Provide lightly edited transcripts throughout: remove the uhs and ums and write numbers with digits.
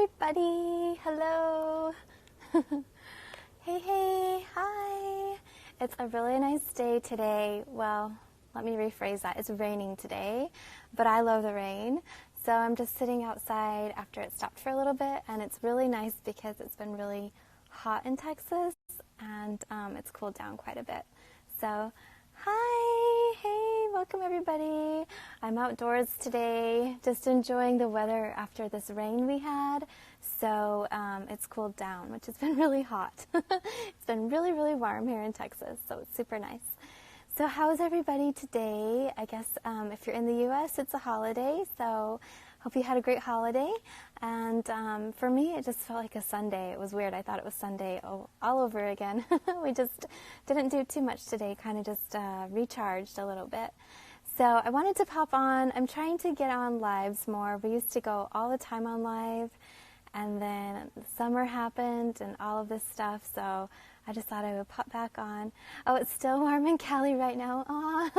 everybody! Hello! Hey, hi! It's a really nice day today. Well, let me rephrase that. It's raining today, but I love the rain. So I'm just sitting outside after it stopped for a little bit, and it's really nice because it's been really hot in Texas, and it's cooled down quite a bit. So, hi! Hey, welcome everybody! I'm outdoors today, just enjoying the weather after this rain we had. So it's cooled down, which has been really hot. It's been really, really warm here in Texas, so it's super nice. So how is everybody today? I guess if you're in the U.S., it's a holiday, so hope you had a great holiday. And for me, it just felt like a Sunday. It was weird. I thought it was Sunday all over again. We just didn't do too much today, kind of just recharged a little bit. So I wanted to pop on. I'm trying to get on lives more. We used to go all the time on live, and then the summer happened and all of this stuff, so I just thought I would pop back on. Oh, it's still warm in Cali right now. Aw.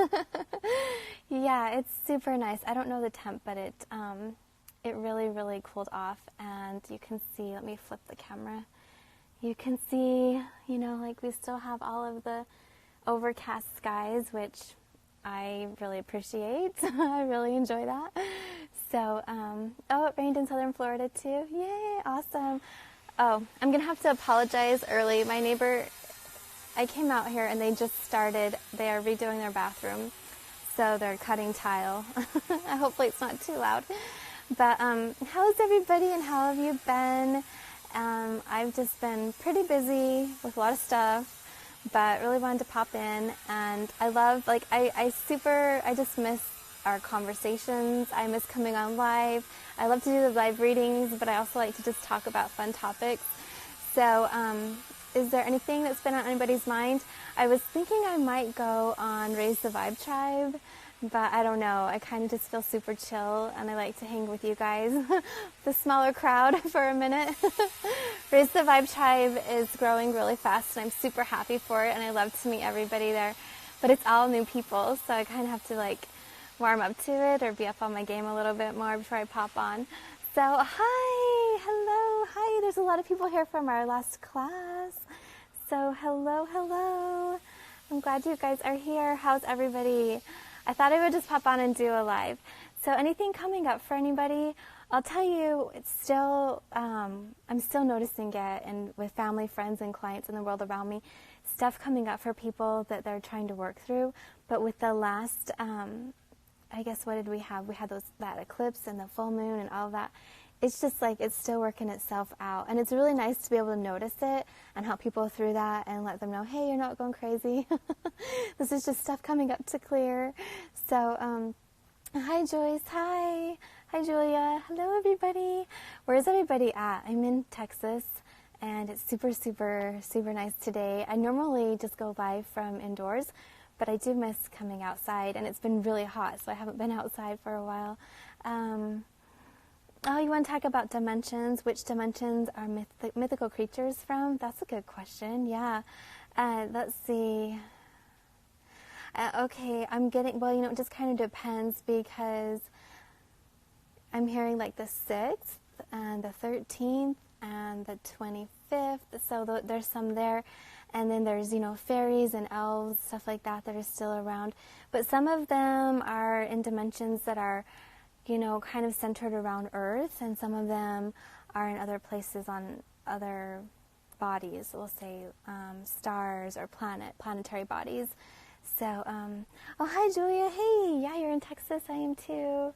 Yeah, it's super nice. I don't know the temp, but it really, really cooled off, and you can see, let me flip the camera. You can see, you know, like we still have all of the overcast skies, which I really appreciate. I really enjoy that. So, oh, it rained in southern Florida too. Yay, awesome. Oh, I'm going to have to apologize early. My neighbor, I came out here and they just started, they are redoing their bathroom. So they're cutting tile. Hopefully it's not too loud. But how's everybody and how have you been? I've just been pretty busy with a lot of stuff, but really wanted to pop in. And I love, like, I just miss our conversations. I miss coming on live. I love to do the live readings, but I also like to just talk about fun topics. So is there anything that's been on anybody's mind? I was thinking I might go on Raise the Vibe Tribe, but I don't know. I kind of just feel super chill, and I like to hang with you guys, the smaller crowd, for a minute. Raise the Vibe Tribe is growing really fast, and I'm super happy for it, and I love to meet everybody there. But it's all new people, so I kind of have to, like, warm up to it or be up on my game a little bit more before I pop on. So, hi, hello, hi. There's a lot of people here from our last class. So, hello. I'm glad you guys are here. How's everybody? I thought I would just pop on and do a live. So, anything coming up for anybody? I'll tell you, it's still, I'm still noticing it, and with family, friends, and clients in the world around me, stuff coming up for people that they're trying to work through. But with the last, I guess, what did we have? We had that eclipse and the full moon and all of that. It's just like it's still working itself out. And it's really nice to be able to notice it and help people through that and let them know, hey, you're not going crazy. This is just stuff coming up to clear. So, hi, Joyce. Hi. Hi, Julia. Hello, everybody. Where's everybody at? I'm in Texas, and it's super, super, super nice today. I normally just go live from indoors, but I do miss coming outside, and it's been really hot, so I haven't been outside for a while. Oh, you want to talk about dimensions? Which dimensions are mythical creatures from? That's a good question, yeah. Let's see. Okay, I'm getting, well, you know, it just kind of depends, because I'm hearing like the 6th, and the 13th, and the 25th, so there's some there. And then there's, you know, fairies and elves, stuff like that are still around. But some of them are in dimensions that are, you know, kind of centered around Earth, and some of them are in other places on other bodies, we'll say stars or planetary bodies. So, oh, hi, Julia. Hey, yeah, you're in Texas. I am too.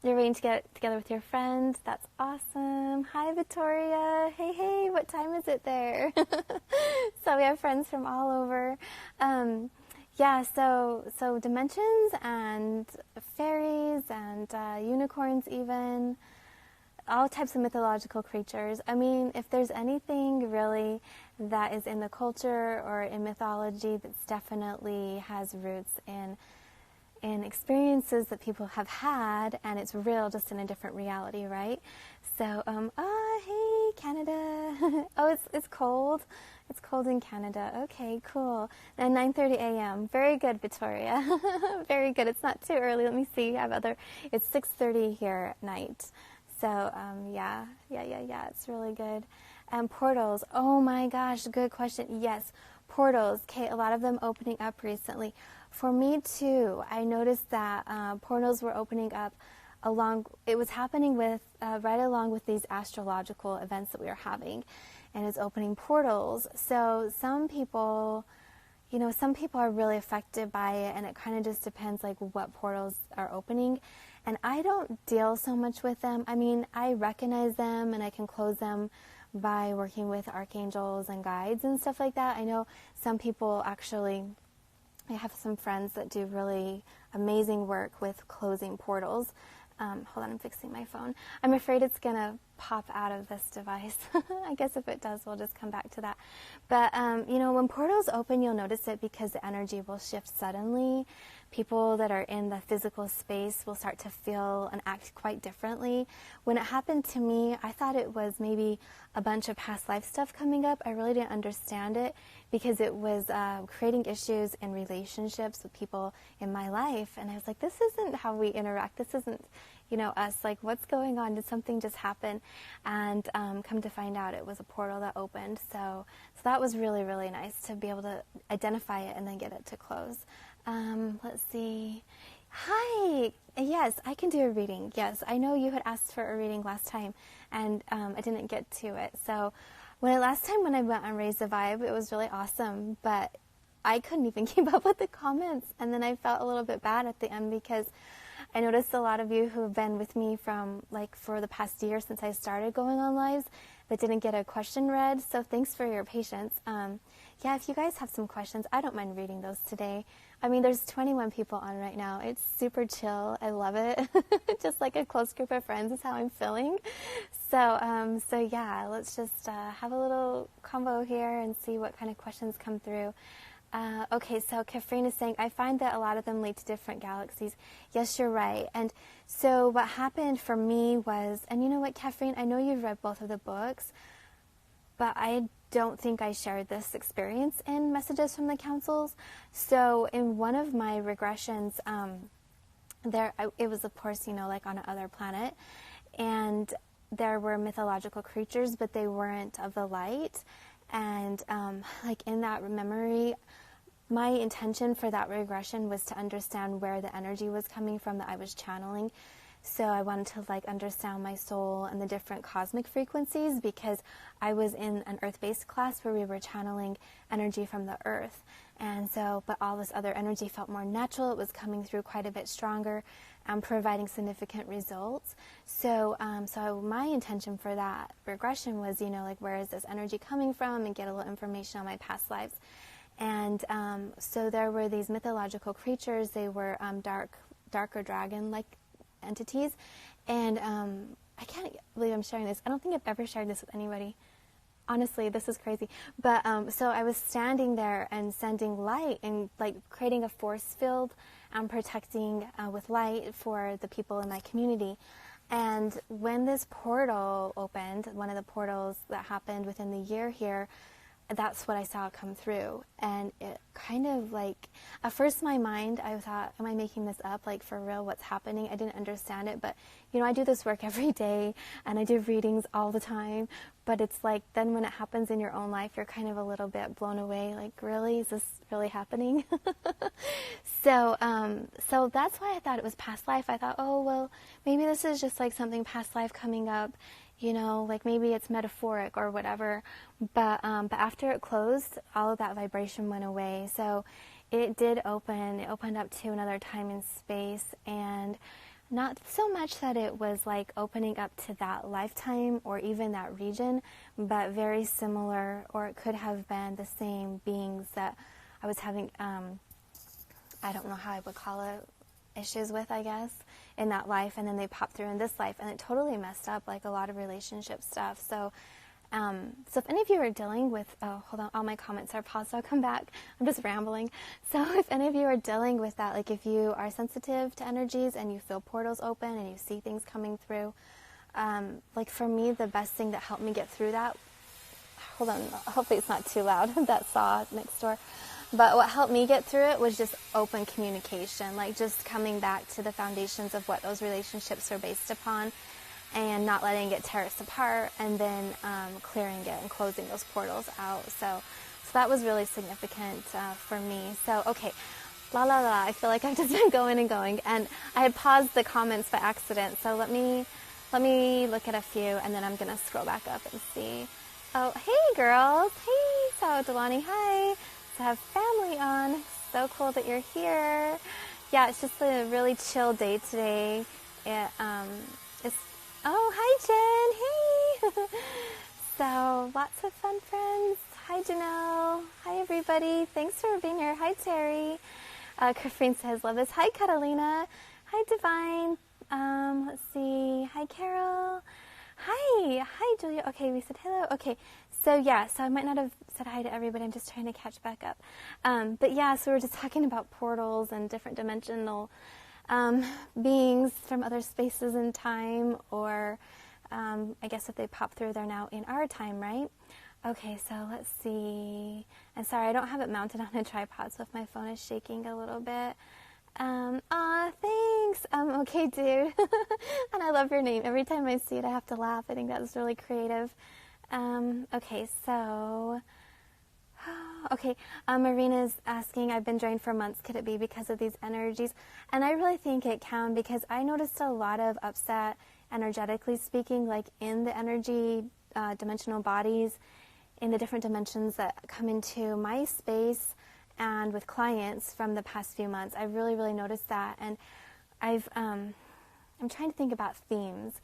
You're waiting to get together with your friend. That's awesome. Hi, Victoria. Hey, what time is it there? So we have friends from all over. Yeah, so dimensions and fairies and unicorns even, all types of mythological creatures. I mean, if there's anything really that is in the culture or in mythology that's definitely has roots in experiences that people have had, and it's real, just in a different reality, right? So, oh, hey, Canada. Oh, it's cold. It's cold in Canada. Okay, cool. And 9:30 a.m. Very good, Victoria. Very good. It's not too early. Let me see. I have it's 6:30 here at night. So, yeah, it's really good. Portals, oh my gosh, good question. Yes, portals, okay, a lot of them opening up recently. For me too, I noticed that portals were opening up it was happening with, right along with these astrological events that we were having, and it's opening portals. So some people are really affected by it, and it kind of just depends like what portals are opening. And I don't deal so much with them. I mean, I recognize them and I can close them by working with archangels and guides and stuff like that. I know some people actually, I have some friends that do really amazing work with closing portals. Hold on, I'm fixing my phone. I'm afraid it's going to pop out of this device. I guess if it does, we'll just come back to that. But, when portals open, you'll notice it because the energy will shift suddenly. People that are in the physical space will start to feel and act quite differently. When it happened to me, I thought it was maybe a bunch of past life stuff coming up. I really didn't understand it because it was creating issues in relationships with people in my life. And I was like, this isn't how we interact. This isn't, us. Like, what's going on? Did something just happen? And come to find out, it was a portal that opened. So that was really, really nice to be able to identify it and then get it to close. Let's see. Hi. Yes, I can do a reading. Yes, I know you had asked for a reading last time, and I didn't get to it. So last time when I went on Raise the Vibe, it was really awesome, but I couldn't even keep up with the comments. And then I felt a little bit bad at the end because I noticed a lot of you who have been with me for the past year since I started going on lives that didn't get a question read. So thanks for your patience. Yeah, if you guys have some questions, I don't mind reading those today. I mean, there's 21 people on right now. It's super chill. I love it. Just like a close group of friends is how I'm feeling. So yeah, let's just have a little combo here and see what kind of questions come through. Okay, so Kafrine is saying, I find that a lot of them lead to different galaxies. Yes, you're right. And so what happened for me was, and you know what, Kafrine, I know you've read both of the books, but I don't think I shared this experience in Messages from the Councils. So in one of my regressions, it was, of course, like on another planet, and there were mythological creatures, but they weren't of the light. And like in that memory, my intention for that regression was to understand where the energy was coming from that I was channeling. So I wanted to understand my soul and the different cosmic frequencies, because I was in an earth-based class where we were channeling energy from the earth. And so, but all this other energy felt more natural. It was coming through quite a bit stronger and providing significant results. So, so my intention for that regression was, where is this energy coming from, and get a little information on my past lives. And so there were these mythological creatures. They were darker dragon-like entities, and I can't believe I'm sharing this. I don't think I've ever shared this with anybody. Honestly, this is crazy. But so I was standing there and sending light and creating a force field and protecting with light for the people in my community. And when this portal opened, one of the portals that happened within the year here, that's what I saw come through. And it kind of at first my mind, I thought, am I making this up? For real, what's happening? I didn't understand it. But, I do this work every day and I do readings all the time. But it's then when it happens in your own life, you're kind of a little bit blown away. Really? Is this really happening? So that's why I thought it was past life. I thought, oh, well, maybe this is just something past life coming up. Maybe it's metaphoric or whatever, but after it closed, all of that vibration went away. So it did open. It opened up to another time and space, and not so much that it was opening up to that lifetime or even that region, but very similar, or it could have been the same beings that I was having, I don't know how I would call it, issues with, I guess, in that life, and then they popped through in this life, and it totally messed up a lot of relationship stuff. So so if any of you are dealing with, oh, hold on, all my comments are paused, so I'll come back. I'm just rambling. So if any of you are dealing with that, if you are sensitive to energies and you feel portals open and you see things coming through, for me, the best thing that helped me get through that, hold on, hopefully it's not too loud, that saw next door. But what helped me get through it was just open communication, just coming back to the foundations of what those relationships are based upon, and not letting it tear us apart, and then clearing it and closing those portals out. So that was really significant for me. So, okay, la la la, I feel like I've just been going and going, and I had paused the comments by accident, so let me look at a few, and then I'm going to scroll back up and see. Oh, hey girls, hey, so Delani, hi, to have family on, so cool that you're here. Yeah, it's just a really chill day today. Oh, hi Jen, hey. So, lots of fun friends. Hi Janelle, hi everybody, thanks for being here. Hi Terry. Kafrine says, love this. Hi Catalina, hi Divine. Let's see, hi Carol. Hi Julia. Okay, we said hello. Okay, so I might not have said hi to everybody. I'm just trying to catch back up. But yeah, so we're just talking about portals and different dimensional beings from other spaces and time, or I guess if they pop through, they're now in our time, right? Okay, so let's see. And sorry, I don't have it mounted on a tripod, so if my phone is shaking a little bit. Thanks. Okay, dude. And I love your name. Every time I see it, I have to laugh. I think that's really creative. Okay, so... Okay, Marina's asking, I've been drained for months. Could it be because of these energies? And I really think it can, because I noticed a lot of upset, energetically speaking, like in the energy dimensional bodies, in the different dimensions that come into my space and with clients from the past few months. I really, really noticed that. And I'm trying to think about themes.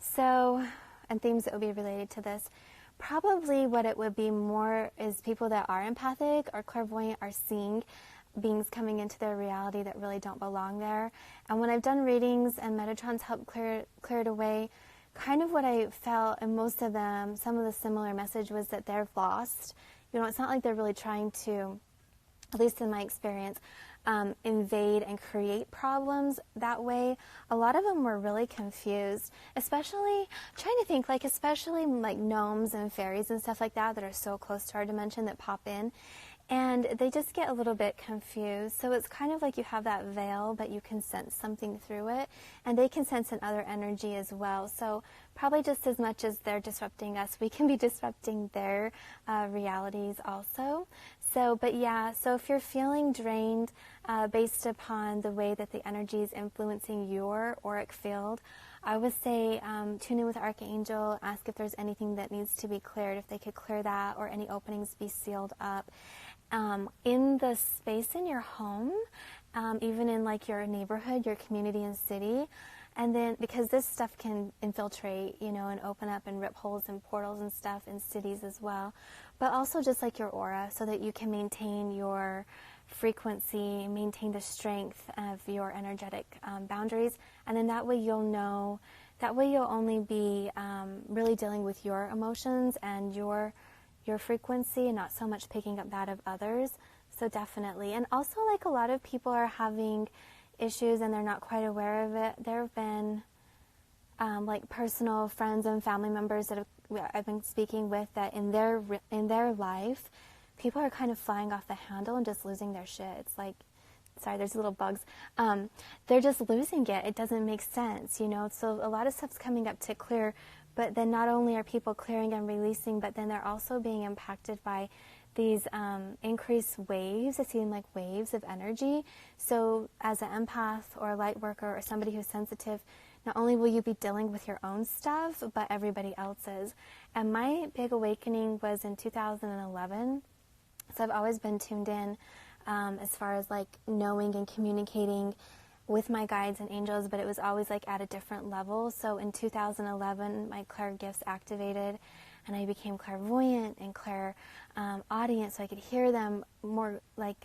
So, and themes that would be related to this. Probably what it would be more is people that are empathic or clairvoyant are seeing beings coming into their reality that really don't belong there. And when I've done readings and Metatrons help clear it away, kind of what I felt in most of them, some of the similar message was that they're lost. You know, it's not like they're really trying to, at least in my experience, invade and create problems that way. A lot of them were really confused, especially especially gnomes and fairies and stuff like that are so close to our dimension that pop in, and they just get a little bit confused. So it's kind of like you have that veil, but you can sense something through it, and they can sense another energy as well. So probably just as much as they're disrupting us, we can be disrupting their realities also. So, but yeah, so if you're feeling drained based upon the way that the energy is influencing your auric field, I would say tune in with Archangel, ask if there's anything that needs to be cleared, if they could clear that, or any openings be sealed up. In the space in your home, even in like your neighborhood, your community and city, and then because this stuff can infiltrate, you know, and open up and rip holes and portals and stuff in cities as well, but also just like your aura, so that you can maintain your frequency, maintain the strength of your energetic boundaries, and then that way you'll know, that way you'll only be really dealing with your emotions and your frequency, and not so much picking up that of others. So definitely. And also, like, a lot of people are having issues and they're not quite aware of it. There have been like personal friends and family members that I've been speaking with, that in their life, people are kind of flying off the handle and just losing their shit. It's like, sorry, there's little bugs. They're just losing it. It doesn't make sense, you know. So a lot of stuff's coming up to clear, but then not only are people clearing and releasing, but then they're also being impacted by these increased waves. It seems like waves of energy. So as an empath or a light worker or somebody who's sensitive, not only will you be dealing with your own stuff, but everybody else's. And my big awakening was in 2011. So I've always been tuned in as far as like knowing and communicating with my guides and angels, but it was always like at a different level. So in 2011, my clair gifts activated, and I became clairvoyant and clairaudience, so I could hear them more like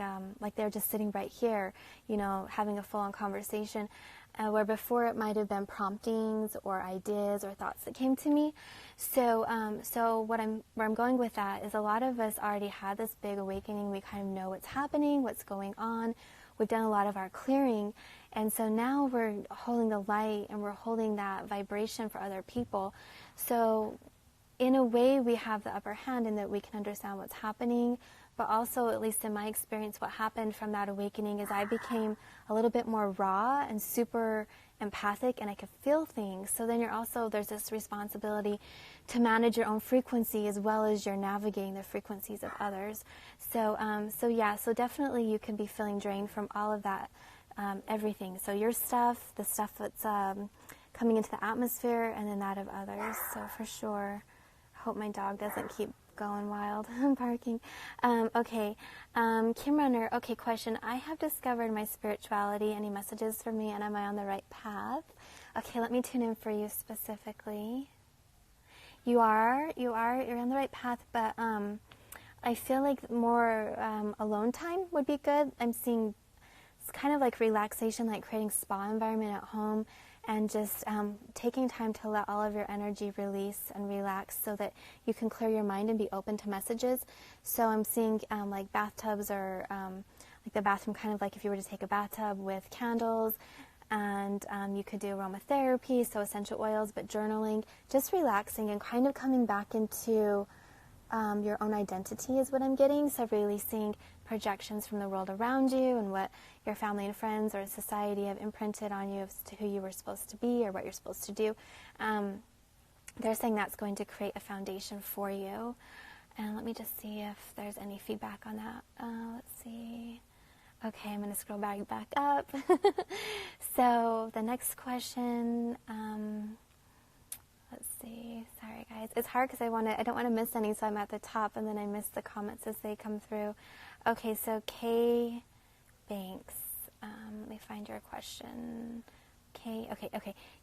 they're just sitting right here, you know, having a full-on conversation, where before it might have been promptings or ideas or thoughts that came to me. So where I'm going with that is a lot of us already had this big awakening. We kind of know what's happening, what's going on. We've done a lot of our clearing, and so now we're holding the light and we're holding that vibration for other people. So in a way, we have the upper hand in that we can understand what's happening, but also, at least in my experience, what happened from that awakening is I became a little bit more raw and super empathic, and I could feel things. So then there's this responsibility to manage your own frequency as well as you're navigating the frequencies of others. So definitely you can be feeling drained from all of that, everything. So your stuff, the stuff that's coming into the atmosphere, and then that of others. So for sure, I hope my dog doesn't keep going wild and barking. Kim Runner, question. I have discovered my spirituality. Any messages for me, and am I on the right path? Okay, let me tune in for you specifically. You're on the right path, but I feel like more alone time would be good. I'm seeing it's kind of like relaxation, like creating spa environment at home, and just taking time to let all of your energy release and relax so that you can clear your mind and be open to messages. So I'm seeing like bathtubs, or like the bathroom, kind of like if you were to take a bathtub with candles, and you could do aromatherapy, so essential oils, but journaling, just relaxing and kind of coming back into your own identity is what I'm getting. So releasing projections from the world around you and what your family and friends or society have imprinted on you as to who you were supposed to be or what you're supposed to do. They're saying that's going to create a foundation for you. And let me just see if there's any feedback on that. Let's see. Okay, I'm going to scroll back up. So the next question, let's see. Sorry, guys. It's hard because I don't want to miss any, so I'm at the top, and then I miss the comments as they come through. Okay, so Kay Banks. Let me find your question. Okay.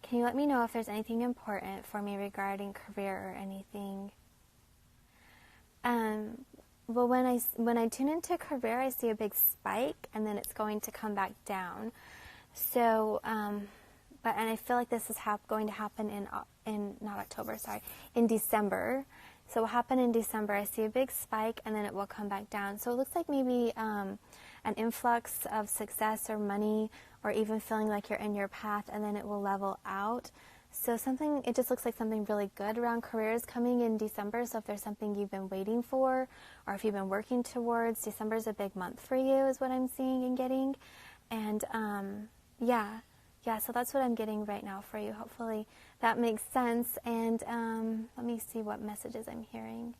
Can you let me know if there's anything important for me regarding career or anything? Well, when I tune into career, I see a big spike, and then it's going to come back down. So, and I feel like this is going to happen in December. So it will happen in December. I see a big spike, and then it will come back down. So it looks like maybe an influx of success or money, or even feeling like you're in your path, and then it will level out. So it just looks like something really good around careers coming in December. So if there's something you've been waiting for, or if you've been working towards, December is a big month for you, is what I'm seeing and getting. And so that's what I'm getting right now for you. Hopefully that makes sense. And let me see what messages I'm hearing.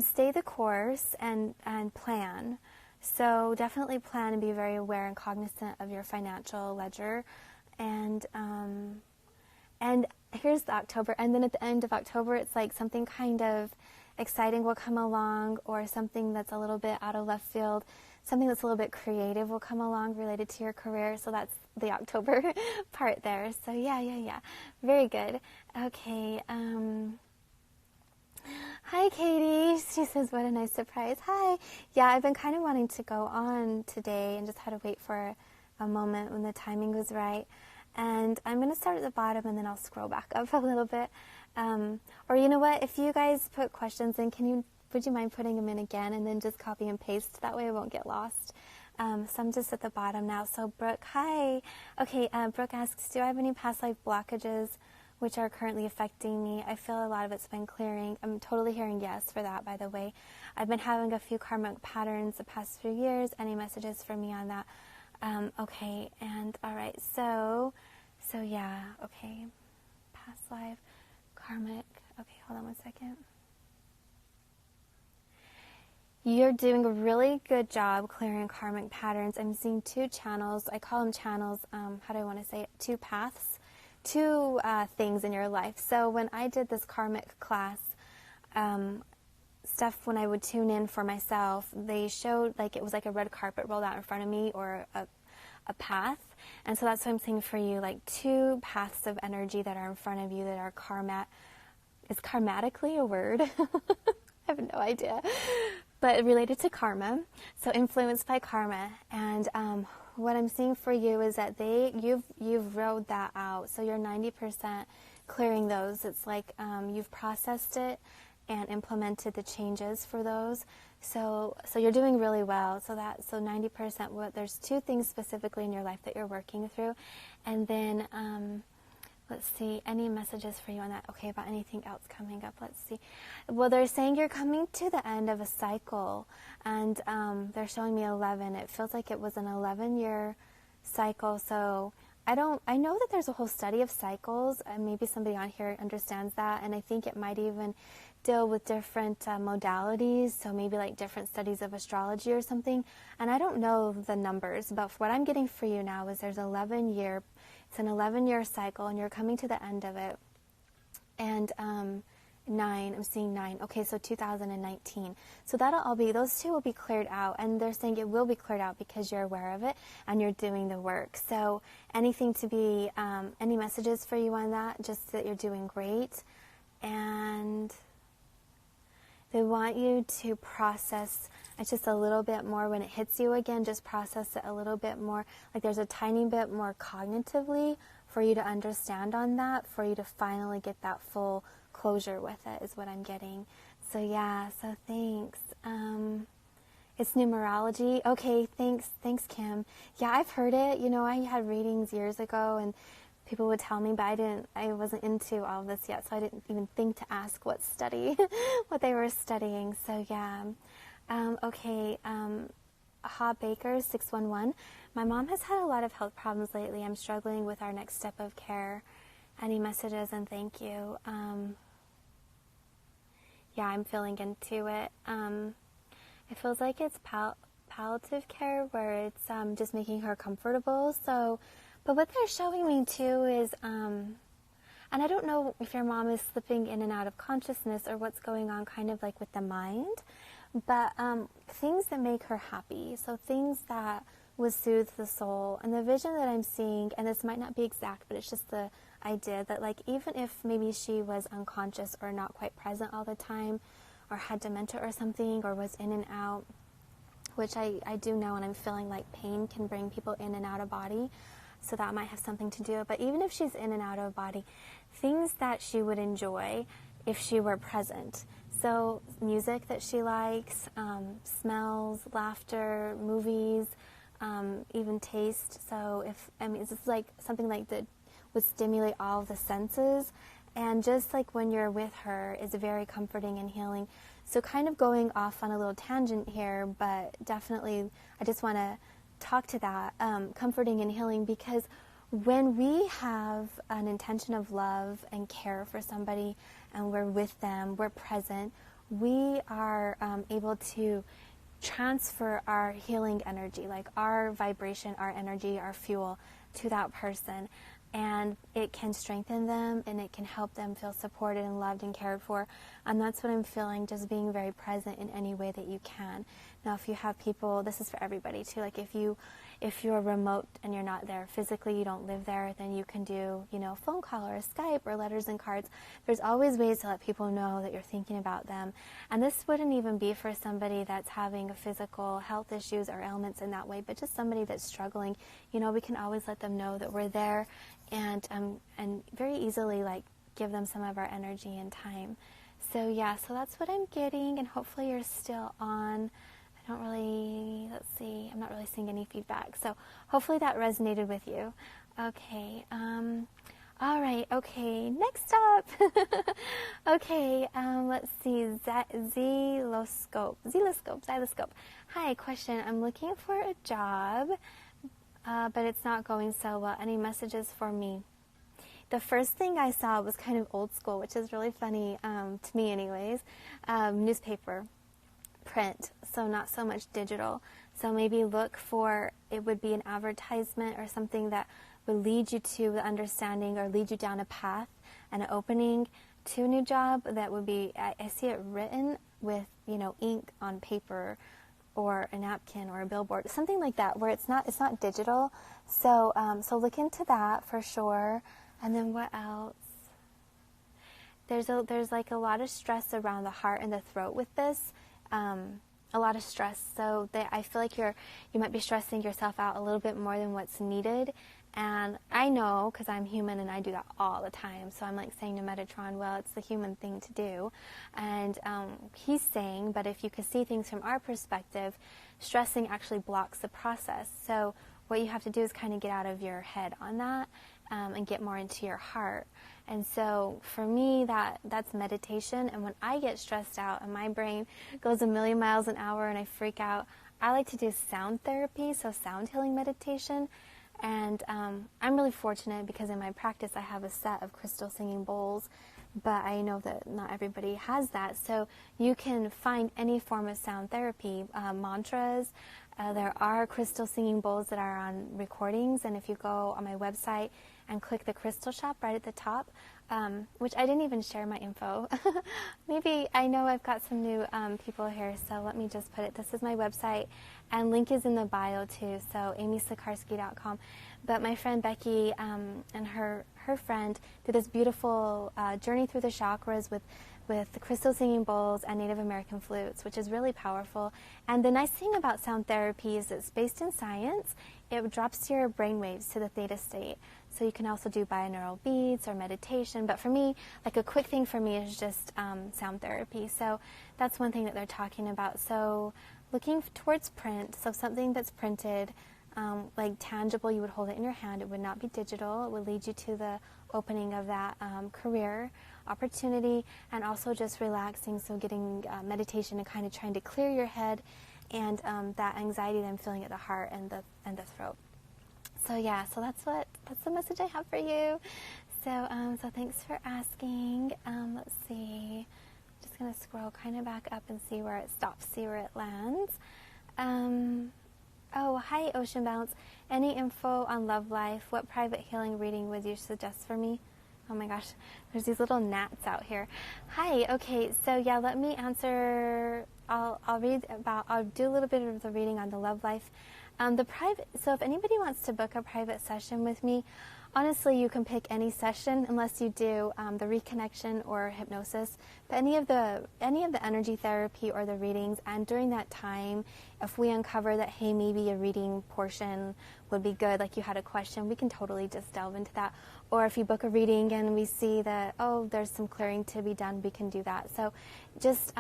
Stay the course and plan. So definitely plan and be very aware and cognizant of your financial ledger. And here's the October. And then at the end of October, it's like something kind of exciting will come along, or something that's a little bit out of left field. Something that's a little bit creative will come along related to your career. So that's the October part there. So yeah. Very good. Okay. Hi, Katie. She says, what a nice surprise. Hi. Yeah, I've been kind of wanting to go on today and just had to wait for a moment when the timing was right. And I'm going to start at the bottom, and then I'll scroll back up a little bit. Or you know what? If you guys put questions in, would you mind putting them in again, and then just copy and paste? That way I won't get lost. So I'm just at the bottom now. So Brooke, hi. Okay, Brooke asks, do I have any past life blockages which are currently affecting me? I feel a lot of it's been clearing. I'm totally hearing yes for that, by the way. I've been having a few karmic patterns the past few years. Any messages for me on that? Okay, and all right, so yeah, okay. Past life, karmic. Okay, hold on one second. You're doing a really good job clearing karmic patterns. I'm seeing two channels. I call them channels. How do I want to say it? Two paths, two things in your life. So when I did this karmic class, stuff when I would tune in for myself, they showed like it was like a red carpet rolled out in front of me, or a path. And so that's what I'm seeing for you, like two paths of energy that are in front of you that are is karmatically a word? I have no idea. But related to karma, so influenced by karma. And what I'm seeing for you is that you've rode that out. So you're 90% clearing those. It's like you've processed it and implemented the changes for those. So you're doing really well. So 90%. There's two things specifically in your life that you're working through, and then Let's see, any messages for you on that? Okay, about anything else coming up? Let's see. Well, they're saying you're coming to the end of a cycle, and they're showing me 11. It feels like it was an 11-year cycle, so I know that there's a whole study of cycles, and maybe somebody on here understands that, and I think it might even deal with different modalities, so maybe like different studies of astrology or something, and I don't know the numbers, but what I'm getting for you now is there's it's an 11-year cycle, and you're coming to the end of it, and 9, I'm seeing 9, okay, so 2019, so those two will be cleared out, and they're saying it will be cleared out because you're aware of it, and you're doing the work, so anything to be, any messages for you on that, just that you're doing great, and they want you to process it just a little bit more when it hits you again, just process it a little bit more, like there's a tiny bit more cognitively for you to understand on that, for you to finally get that full closure with it, is what I'm getting. So yeah, so thanks. It's numerology. Okay, thanks Kim. Yeah, I've heard it. You know, I had readings years ago, and people would tell me, but I wasn't into all of this yet, so I didn't even think to ask what they were studying. So yeah. Okay, Ha Baker 611. My mom has had a lot of health problems lately. I'm struggling with our next step of care. Any messages? And thank you. Yeah, I'm feeling into it. It feels like it's palliative care, where it's just making her comfortable. So, but what they're showing me too is, and I don't know if your mom is slipping in and out of consciousness or what's going on kind of like with the mind, but things that make her happy. So things that would soothe the soul. And the vision that I'm seeing, and this might not be exact, but it's just the idea that like even if maybe she was unconscious or not quite present all the time, or had dementia or something, or was in and out, which I do know, and I'm feeling like pain can bring people in and out of body, so that might have something to do. But even if she's in and out of body, things that she would enjoy if she were present. So music that she likes, smells, laughter, movies, even taste. So it's like something like that would stimulate all of the senses, and just like when you're with her is very comforting and healing. So kind of going off on a little tangent here, but definitely I just want to talk to that, comforting and healing, because when we have an intention of love and care for somebody, and we're with them, we're present, we are able to transfer our healing energy, like our vibration, our energy, our fuel, to that person. And it can strengthen them, and it can help them feel supported and loved and cared for. And that's what I'm feeling, just being very present in any way that you can. Now, if you have people, this is for everybody too, like if you're remote and you're not there physically, you don't live there, then you can do, phone call or Skype or letters and cards. There's always ways to let people know that you're thinking about them. And this wouldn't even be for somebody that's having a physical health issues or ailments in that way, but just somebody that's struggling. We can always let them know that we're there, and very easily like give them some of our energy and time. So yeah, so that's what I'm getting, and hopefully you're still on. I'm not really seeing any feedback, so hopefully that resonated with you. Okay, all right, okay, next up. Okay, let's see, Xyloscope. Hi, question, I'm looking for a job, but it's not going so well. Any messages for me? The first thing I saw was kind of old school, which is really funny to me anyways, newspaper. Print, so not so much digital. So maybe look for, it would be an advertisement or something that would lead you to the understanding, or lead you down a path and an opening to a new job that would be, I see it written with, ink on paper or a napkin or a billboard, something like that, where it's not digital. So so look into that for sure. And then what else? There's like a lot of stress around the heart and the throat with this. A lot of stress, so I feel like you might be stressing yourself out a little bit more than what's needed. And I know, because I'm human and I do that all the time, so I'm like saying to Metatron, well, it's the human thing to do. And he's saying, but if you could see things from our perspective, stressing actually blocks the process. So what you have to do is kind of get out of your head on that, and get more into your heart. And so for me, that's meditation. And when I get stressed out and my brain goes a million miles an hour and I freak out, I like to do sound therapy, so sound healing meditation. And I'm really fortunate because in my practice I have a set of crystal singing bowls, but I know that not everybody has that. So you can find any form of sound therapy, mantras. There are crystal singing bowls that are on recordings, and if you go on my website and click the crystal shop right at the top, which I didn't even share my info. Maybe, I know I've got some new people here, so let me just put it. This is my website, and link is in the bio too, so amysikarskie.com. But my friend Becky and her friend did this beautiful journey through the chakras with the crystal singing bowls and Native American flutes, which is really powerful. And the nice thing about sound therapy is it's based in science. It drops your brain waves to the theta state. So you can also do binaural beats or meditation. But for me, like a quick thing for me is just sound therapy. So that's one thing that they're talking about. So looking towards print, so something that's printed, like tangible, you would hold it in your hand. It would not be digital. It would lead you to the opening of that career opportunity, and also just relaxing, so getting meditation and kind of trying to clear your head and that anxiety that I'm feeling at the heart and the throat. So yeah, so that's the message I have for you. So so thanks for asking. Let's see, just gonna scroll kind of back up and see where it stops, see where it lands. Oh, hi Ocean Bounce. Any info on love life? What private healing reading would you suggest for me? Oh my gosh, there's these little gnats out here. Hi, okay, so yeah, let me answer. I'll do a little bit of the reading on the love life. So if anybody wants to book a private session with me, honestly, you can pick any session unless you do the reconnection or hypnosis. But any of the energy therapy or the readings, and during that time, if we uncover that, hey, maybe a reading portion would be good, like you had a question, we can totally just delve into that. Or if you book a reading and we see that, oh, there's some clearing to be done, we can do that. So just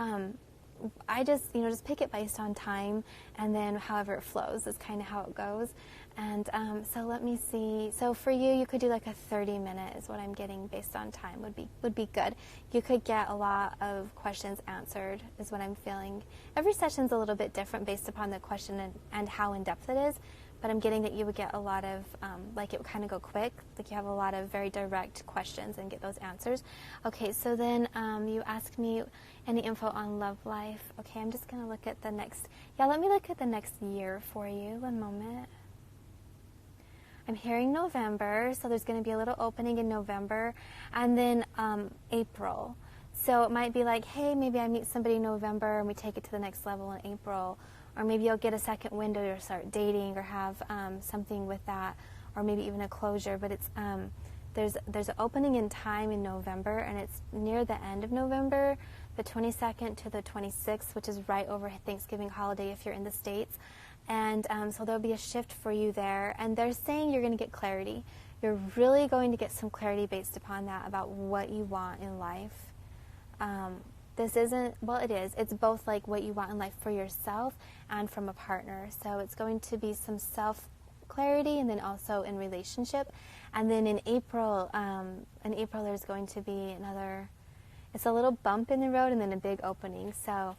just pick it based on time, and then however it flows is kind of how it goes. And so let me see. So for you, you could do like a 30-minute is what I'm getting based on time would be good. You could get a lot of questions answered is what I'm feeling. Every session's a little bit different based upon the question and how in-depth it is. But I'm getting that you would get a lot of, like it would kind of go quick, like you have a lot of very direct questions and get those answers. Okay, so then you asked me any info on love life. Okay, I'm just going to look at the next, let me look at the next year for you. One moment. I'm hearing November, so there's going to be a little opening in November, and then April. So it might be like, hey, maybe I meet somebody in November and we take it to the next level in April. Or maybe you'll get a second window to start dating or have something with that, or maybe even a closure. But it's there's an opening in time in November, and it's near the end of November, the 22nd to the 26th, which is right over Thanksgiving holiday if you're in the States. And so there'll be a shift for you there. And they're saying you're going to get clarity. You're really going to get some clarity based upon that about what you want in life. This isn't, well, it is. It's both like what you want in life for yourself and from a partner. So it's going to be some self-clarity, and then also in relationship. And then in April there's going to be it's a little bump in the road and then a big opening. So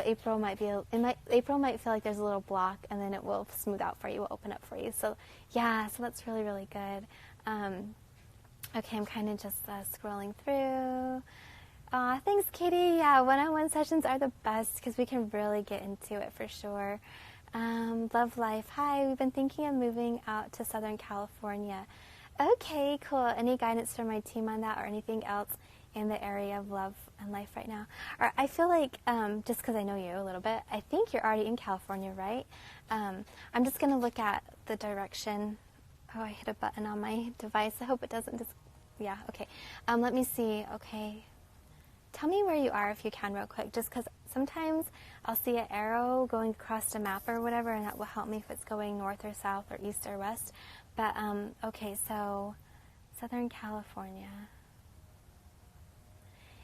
April might April might feel like there's a little block, and then it will smooth out for you, will open up for you. So yeah, so that's really, really good. Okay, I'm kind of just scrolling through. Thanks, Katie. Yeah, one-on-one sessions are the best because we can really get into it for sure. Love life. Hi, we've been thinking of moving out to Southern California. Okay, cool. Any guidance from my team on that, or anything else in the area of love and life right now? Or I feel like, just because I know you a little bit, I think you're already in California, right? I'm just going to look at the direction. Oh, I hit a button on my device. I hope it doesn't just, yeah, okay. Let me see. Okay. Tell me where you are if you can real quick, just because sometimes I'll see an arrow going across a map or whatever, and that will help me if it's going north or south or east or west. But, okay, so Southern California.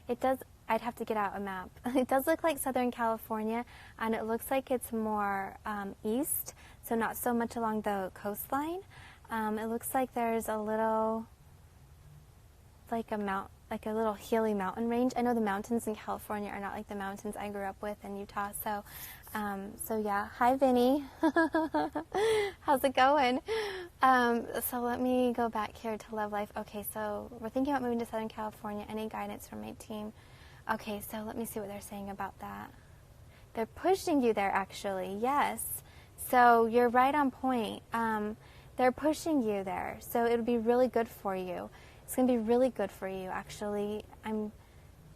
It does, I'd have to get out a map. It does look like Southern California, and it looks like it's more east, so not so much along the coastline. It looks like there's a little, like a little hilly mountain range. I know the mountains in California are not like the mountains I grew up with in Utah. So yeah. Hi, Vinny. How's it going? So let me go back here to Love Life. Okay, so we're thinking about moving to Southern California. Any guidance from my team? Okay, so let me see what they're saying about that. They're pushing you there, actually. Yes. So you're right on point. They're pushing you there. So it would be really good for you. It's going to be really good for you, actually. I'm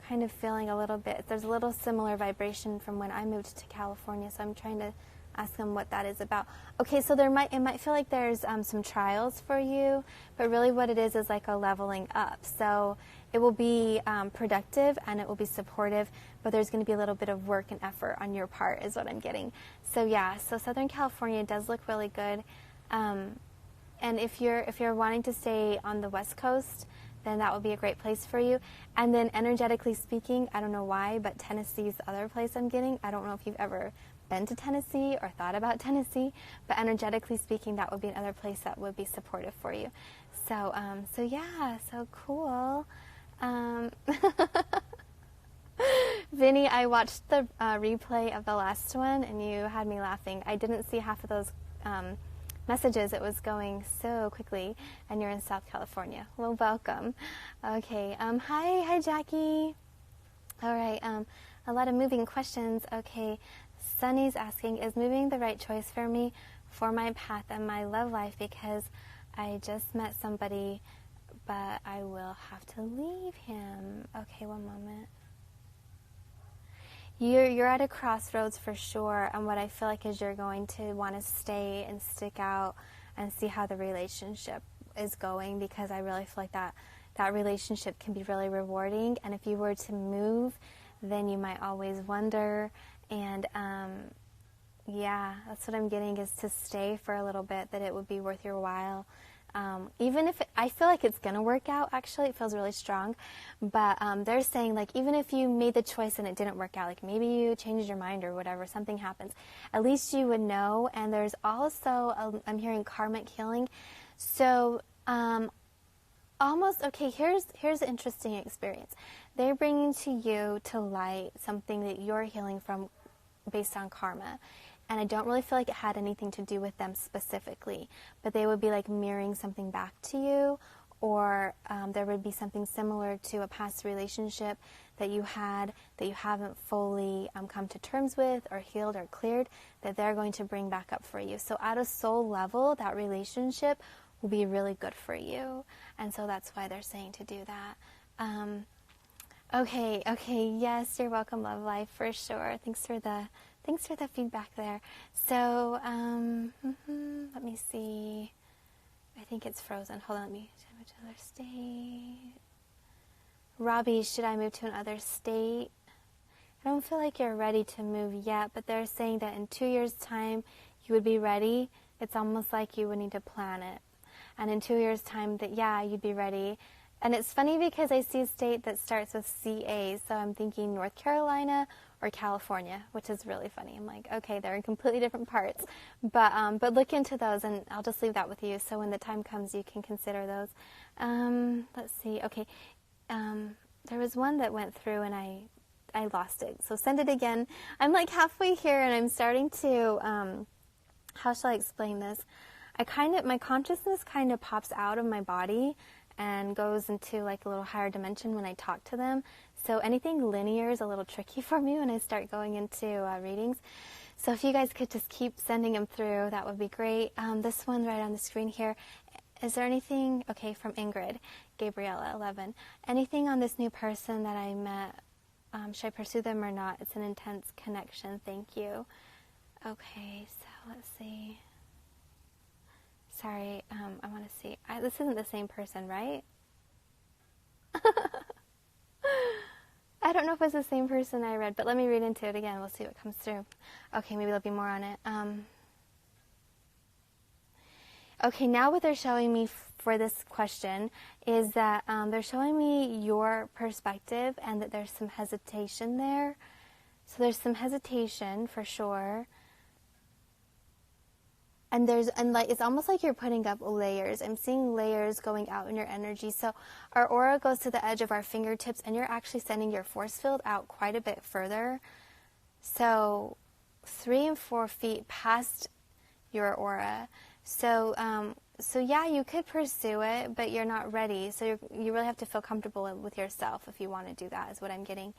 kind of feeling a little bit, there's a little similar vibration from when I moved to California, so I'm trying to ask them what that is about. Okay, so it might feel like there's some trials for you, but really what it is like a leveling up. So it will be productive and it will be supportive, but there's going to be a little bit of work and effort on your part is what I'm getting. So yeah, so Southern California does look really good. And if you're wanting to stay on the West Coast, then that would be a great place for you. And then energetically speaking, I don't know why, but Tennessee's the other place I'm getting. I don't know if you've ever been to Tennessee or thought about Tennessee, but energetically speaking, that would be another place that would be supportive for you. So, so yeah, so cool. Vinny, I watched the replay of the last one, and you had me laughing. I didn't see half of those messages. It was going so quickly, and you're in South California. Well, welcome. Okay. Hi, Jackie. All right. A lot of moving questions. Okay. Sunny's asking, is moving the right choice for me for my path and my love life? Because I just met somebody, but I will have to leave him. Okay, one moment. You're at a crossroads for sure, and what I feel like is you're going to want to stay and stick out and see how the relationship is going, because I really feel like that relationship can be really rewarding, and if you were to move, then you might always wonder, and yeah, that's what I'm getting, is to stay for a little bit, that it would be worth your while. Even if I feel like it's going to work out, actually, it feels really strong, but they're saying, like, even if you made the choice and it didn't work out, like maybe you changed your mind or whatever, something happens, at least you would know. And there's also, I'm hearing karmic healing. So almost, okay, here's an interesting experience. They're bringing to you to light something that you're healing from based on karma. And I don't really feel like it had anything to do with them specifically, but they would be like mirroring something back to you, or there would be something similar to a past relationship that you had that you haven't fully come to terms with or healed or cleared, that they're going to bring back up for you. So at a soul level, that relationship will be really good for you. And so that's why they're saying to do that. Okay, yes, you're welcome, Love Life, for sure. Thanks for the feedback there. So, let me see. I think it's frozen. Hold on, let me move to another state. Robbie, should I move to another state? I don't feel like you're ready to move yet, but they're saying that in 2 years' time, you would be ready. It's almost like you would need to plan it. And in 2 years' time, that, yeah, you'd be ready. And it's funny because I see a state that starts with CA, so I'm thinking North Carolina or California, which is really funny. I'm like, okay, they're in completely different parts, but look into those, and I'll just leave that with you. So when the time comes, you can consider those. Let's see. Okay, there was one that went through, and I lost it. So send it again. I'm like halfway here, and I'm starting to. How shall I explain this? My consciousness kind of pops out of my body and goes into like a little higher dimension when I talk to them. So anything linear is a little tricky for me when I start going into readings. So if you guys could just keep sending them through, that would be great. This one right on the screen here. Is there anything, okay, from Ingrid, Gabriella, 11. Anything on this new person that I met? Should I pursue them or not? It's an intense connection. Thank you. Okay, so let's see. Sorry, I want to see. This isn't the same person, right? I don't know if it's the same person I read, but let me read into it again. We'll see what comes through. Okay, maybe there'll be more on it. Okay, now what they're showing me for this question is that they're showing me your perspective and that there's some hesitation there. So there's some hesitation for sure. and like it's almost like you're putting up layers. I'm seeing layers going out in your energy. So our aura goes to the edge of our fingertips, and you're actually sending your force field out quite a bit further. So 3 and 4 feet past your aura. So yeah, you could pursue it, but you're not ready. So you really have to feel comfortable with yourself if you want to do that, is what I'm getting.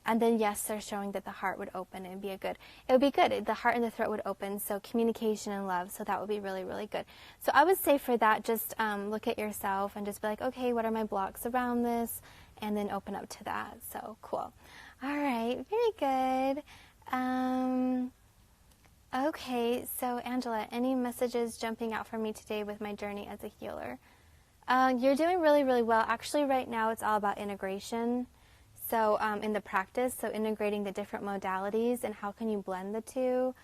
And then yes, they're showing that the heart would open. It would be good. The heart and the throat would open. So communication and love. So that would be really, really good. So I would say for that, just look at yourself and just be like, okay, what are my blocks around this? And then open up to that. So cool. All right. Very good. Okay. So Angela, any messages jumping out for me today with my journey as a healer? You're doing really, really well. Actually, right now it's all about integration. So in the practice, so integrating the different modalities and how can you blend the two.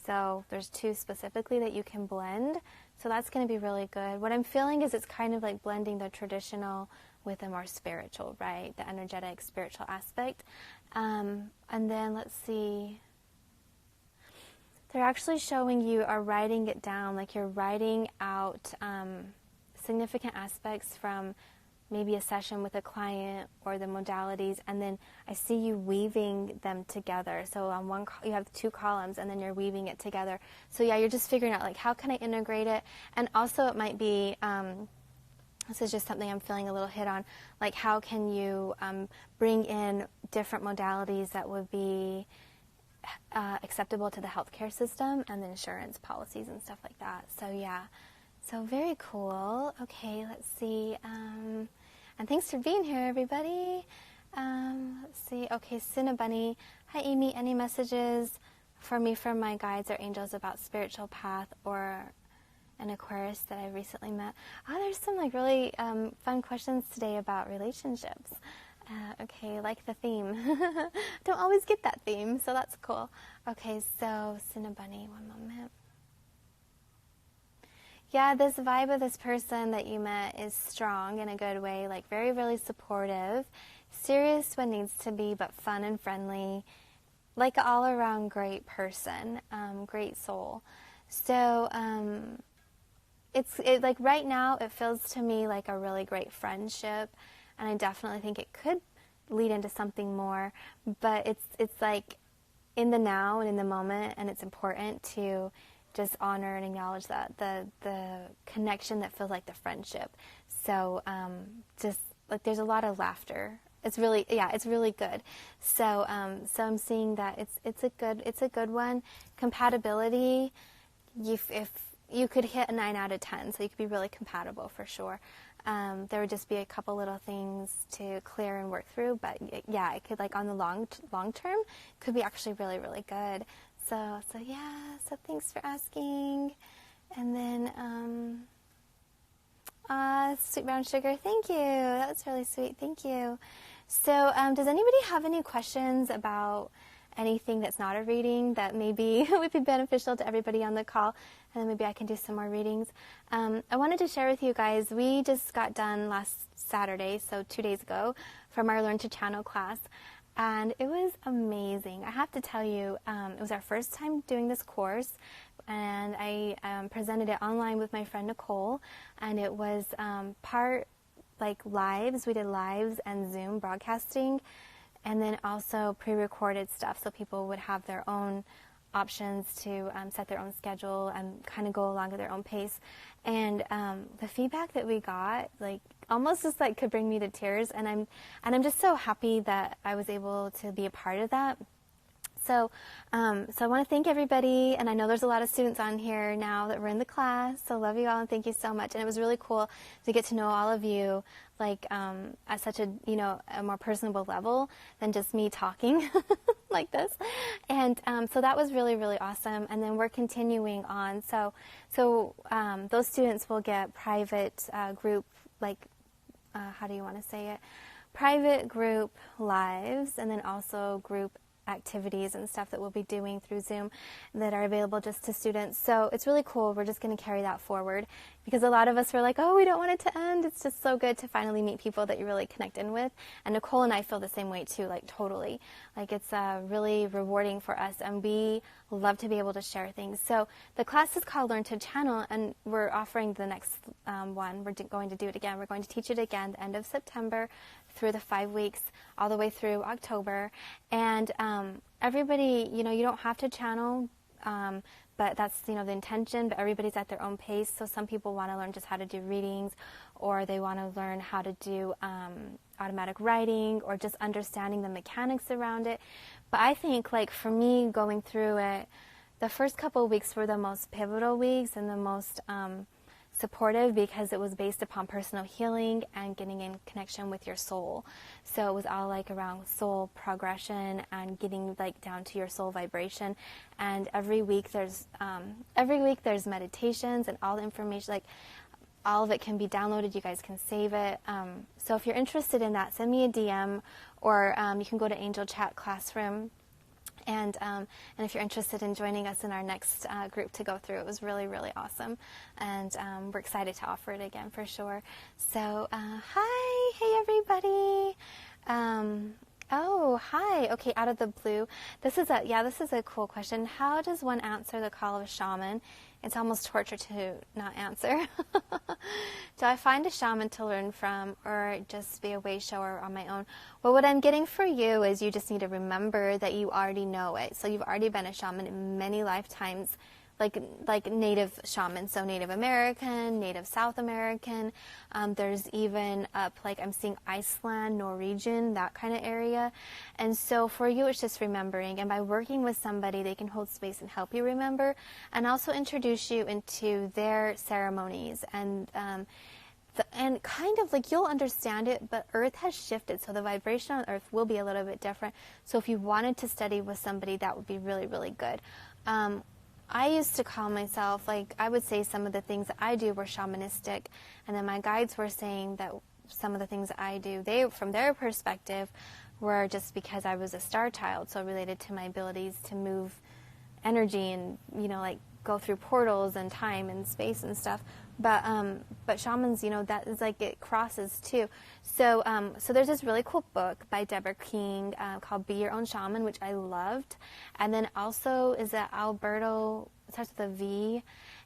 So there's 2 specifically that you can blend. So that's going to be really good. What I'm feeling is it's kind of like blending the traditional with the more spiritual, right? The energetic, spiritual aspect. And then let's see. They're actually showing you are writing it down, like you're writing out significant aspects from maybe a session with a client or the modalities, and then I see you weaving them together. So on one, you have 2 columns, and then you're weaving it together. So yeah, you're just figuring out like how can I integrate it, and also it might be this is just something I'm feeling a little hit on, like how can you bring in different modalities that would be acceptable to the healthcare system and the insurance policies and stuff like that. So yeah, so very cool. Okay, let's see. And thanks for being here, everybody. Let's see. Okay, Cinnabunny. Hi, Amy. Any messages for me from my guides or angels about spiritual path or an Aquarius that I recently met? Oh, there's some like really fun questions today about relationships. Okay, like the theme. Don't always get that theme, so that's cool. Okay, so Cinnabunny, one moment. Yeah, this vibe of this person that you met is strong in a good way, like very, really supportive, serious when needs to be, but fun and friendly, like an all-around great person, great soul. So it's like right now it feels to me like a really great friendship, and I definitely think it could lead into something more, but it's like in the now and in the moment, and it's important to just honor and acknowledge that the connection that feels like the friendship. So just like there's a lot of laughter. It's really good. So so I'm seeing that it's a good one. Compatibility, if you could hit a 9 out of 10, so you could be really compatible for sure. There would just be a couple little things to clear and work through, but yeah, it could like on the long term could be actually really, really good. So yeah, so thanks for asking. And then, Sweet Brown Sugar, thank you. That was really sweet, thank you. So, does anybody have any questions about anything that's not a reading that maybe would be beneficial to everybody on the call? And then maybe I can do some more readings. I wanted to share with you guys, we just got done last Saturday, so 2 days ago, from our Learn to Channel class. And it was amazing. I have to tell you, it was our first time doing this course, and I presented it online with my friend Nicole, and it was part like lives. We did lives and Zoom broadcasting, and then also pre-recorded stuff, so people would have their own options to set their own schedule and kind of go along at their own pace. And the feedback that we got, like almost just like could bring me to tears. And I'm just so happy that I was able to be a part of that. So I want to thank everybody, and I know there's a lot of students on here now that were in the class, so love you all and thank you so much. And it was really cool to get to know all of you, like at such a a more personable level than just me talking like this. And so that was really, really awesome. And then we're continuing on. So those students will get private group, like how do you want to say it? Private group lives, and then also group activities and stuff that we'll be doing through Zoom that are available just to students. So it's really cool. We're just going to carry that forward because a lot of us were like, oh, we don't want it to end. It's just so good to finally meet people that you really connect in with. And Nicole and I feel the same way too, like totally. Like it's really rewarding for us, and we love to be able to share things. So the class is called Learn to Channel, and we're offering the next one. We're going to do it again. We're going to teach it again the end of September through the 5 weeks, all the way through October. And everybody, you don't have to channel, but that's, the intention, but everybody's at their own pace. So some people want to learn just how to do readings, or they want to learn how to do automatic writing, or just understanding the mechanics around it. But I think, like, for me, going through it, the first couple of weeks were the most pivotal weeks and the most supportive, because it was based upon personal healing and getting in connection with your soul. So it was all like around soul progression and getting like down to your soul vibration. And every week there's meditations, and all the information, like all of it can be downloaded. You guys can save it. So if you're interested in that, send me a DM, or you can go to Angel Chat Classroom. And if you're interested in joining us in our next group to go through, it was really, really awesome. And we're excited to offer it again for sure. So, hi, hey everybody. Oh, hi. Okay, out of the blue. This is a cool question. How does one answer the call of a shaman? It's almost torture to not answer. Do I find a shaman to learn from, or just be a way shower on my own? Well, what I'm getting for you is you just need to remember that you already know it. So you've already been a shaman in many lifetimes, like native shamans, so Native American, Native South American. There's even up, like I'm seeing Iceland, Norwegian, that kind of area. And so for you, it's just remembering. And by working with somebody, they can hold space and help you remember, and also introduce you into their ceremonies. And kind of like you'll understand it, but Earth has shifted, so the vibration on Earth will be a little bit different. So if you wanted to study with somebody, that would be really, really good. I used to call myself, like, I would say some of the things that I do were shamanistic, and then my guides were saying that some of the things that I do, they, from their perspective, were just because I was a star child, so related to my abilities to move energy and, like, go through portals and time and space and stuff. But shamans, that is like it crosses too. So there's this really cool book by Deborah King called Be Your Own Shaman, which I loved. And then also is that Alberto, it starts with a V,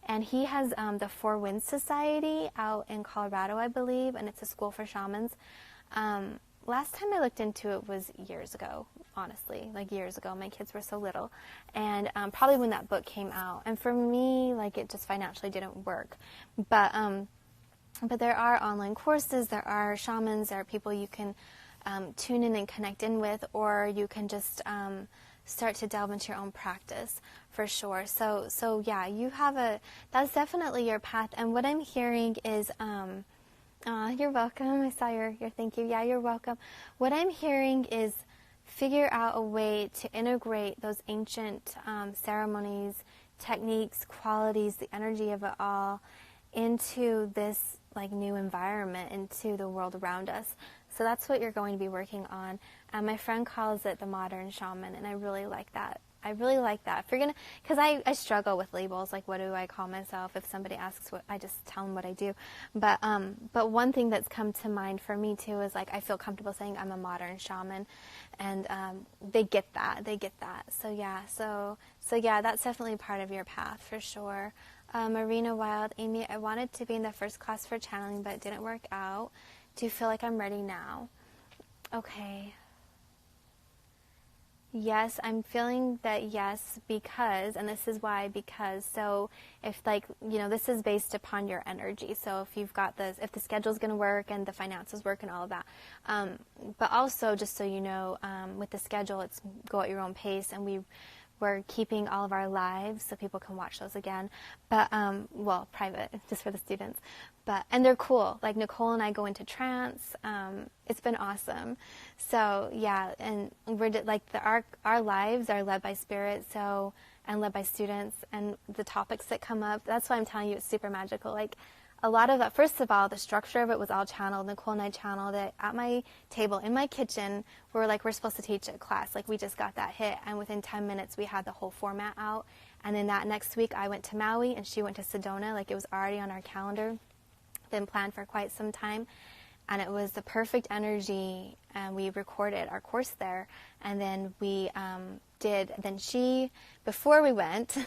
and he has the Four Winds Society out in Colorado, I believe, and it's a school for shamans. Last time I looked into it was years ago, honestly, like years ago. My kids were so little, and probably when that book came out. And for me, like, it just financially didn't work. But there are online courses, there are shamans, there are people you can tune in and connect in with, or you can just start to delve into your own practice for sure. So yeah, that's definitely your path. And what I'm hearing is, you're welcome. I saw your thank you. Yeah, you're welcome. What I'm hearing is figure out a way to integrate those ancient ceremonies, techniques, qualities, the energy of it all into this like new environment, into the world around us. So that's what you're going to be working on. My friend calls it the modern shaman, and I really like that. I really like that. If you're gonna, because I struggle with labels, like what do I call myself? If somebody asks, what I just tell them what I do. But one thing that's come to mind for me too is like I feel comfortable saying I'm a modern shaman, and they get that. So yeah, that's definitely part of your path for sure. Marina Wild, Amy, I wanted to be in the first class for channeling, but it didn't work out. Do you feel like I'm ready now? Okay. Yes, I'm feeling that yes, because, and this is why, because, so if this is based upon your energy. So if you've got this, if the schedule's going to work and the finances work and all of that. But also, just so you know, with the schedule, it's go at your own pace, and we're keeping all of our lives so people can watch those again. But, private, just for the students. And they're cool. Like Nicole and I go into trance. It's been awesome. So yeah, and we're our lives are led by spirit, and led by students, and the topics that come up. That's why I'm telling you it's super magical. Like a lot of that, first of all, the structure of it was all channeled. Nicole and I channeled it at my table in my kitchen. We're supposed to teach a class. Like, we just got that hit, and within 10 minutes we had the whole format out. And then that next week I went to Maui and she went to Sedona. Like, it was already on our calendar, been planned for quite some time. And it was the perfect energy, and we recorded our course there. And then we before we went,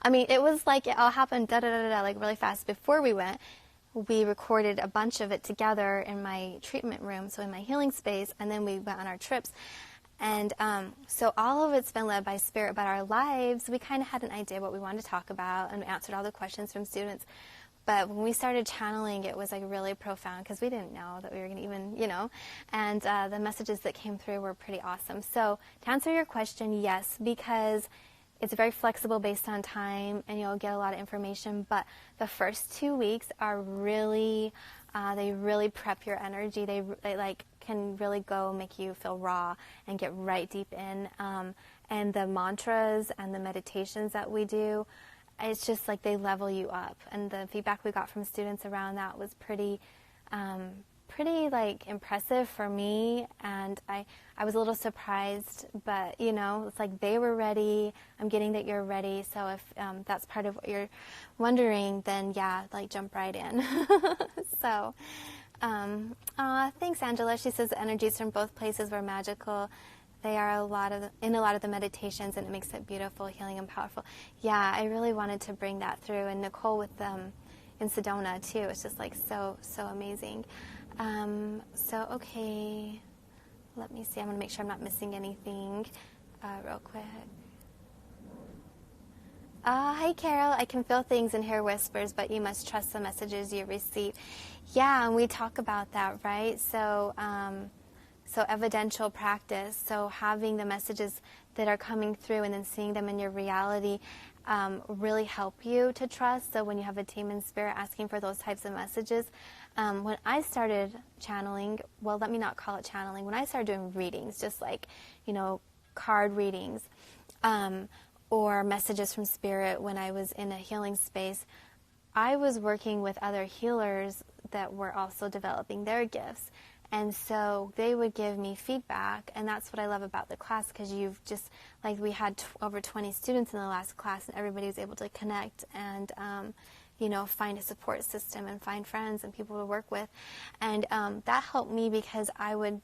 I mean, it was like it all happened like really fast. Before we went, we recorded a bunch of it together in my treatment room, so in my healing space, and then we went on our trips. And so all of it's been led by Spirit, but our lives, we kind of had an idea what we wanted to talk about, and we answered all the questions from students. But when we started channeling, it was like really profound, because we didn't know that we were going to even, and the messages that came through were pretty awesome. So to answer your question, yes, because it's very flexible based on time, and you'll get a lot of information. But the first 2 weeks are really, they really prep your energy. They like can really go make you feel raw and get right deep in. And the mantras and the meditations that we do, it's just like they level you up. And the feedback we got from students around that was pretty like impressive for me. And I was a little surprised, but it's like they were ready. I'm getting that you're ready. So if that's part of what you're wondering, then yeah, like jump right in. So, thanks, Angela. She says the energies from both places were magical. They are in a lot of the meditations, and it makes it beautiful, healing, and powerful. Yeah, I really wanted to bring that through, and Nicole with them in Sedona too. It's just like so amazing. So okay, let me see. I'm gonna make sure I'm not missing anything real quick. Hi, Carol. I can feel things and hear whispers, but you must trust the messages you receive. Yeah, and we talk about that, right? So. So evidential practice, so having the messages that are coming through and then seeing them in your reality really help you to trust. So when you have a team in Spirit asking for those types of messages, when I started channeling, well, let me not call it channeling, when I started doing readings, just like, card readings or messages from Spirit when I was in a healing space, I was working with other healers that were also developing their gifts. And so they would give me feedback, and that's what I love about the class, because you've just, like, we had over 20 students in the last class, and everybody was able to connect and, find a support system and find friends and people to work with. And that helped me, because I would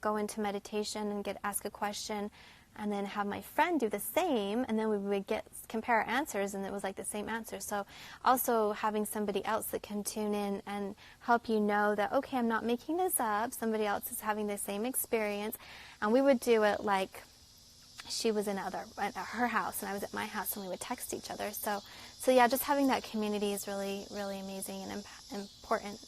go into meditation and ask a question, and then have my friend do the same, and then we would compare our answers, and it was like the same answer. So also having somebody else that can tune in and help you know that, okay, I'm not making this up, somebody else is having the same experience. And we would do it like she was at her house and I was at my house, and we would text each other. So yeah, just having that community is really, really amazing and important.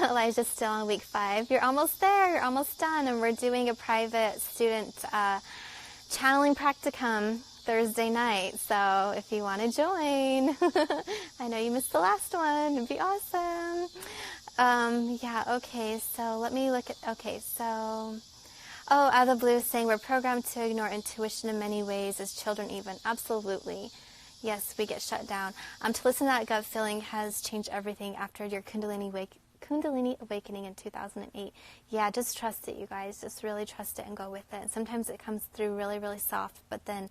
Elijah's still on week 5. You're almost there. You're almost done. And we're doing a private student channeling practicum Thursday night. So if you want to join, I know you missed the last one. It'd be awesome. Yeah, okay. So let me look at, okay, so, Out of the Blue is saying we're programmed to ignore intuition in many ways as children even. Absolutely. Yes, we get shut down. To listen to that gut feeling has changed everything after your Kundalini awakening in 2008. Yeah, just trust it, you guys. Just really trust it and go with it. And sometimes it comes through really, really soft, but then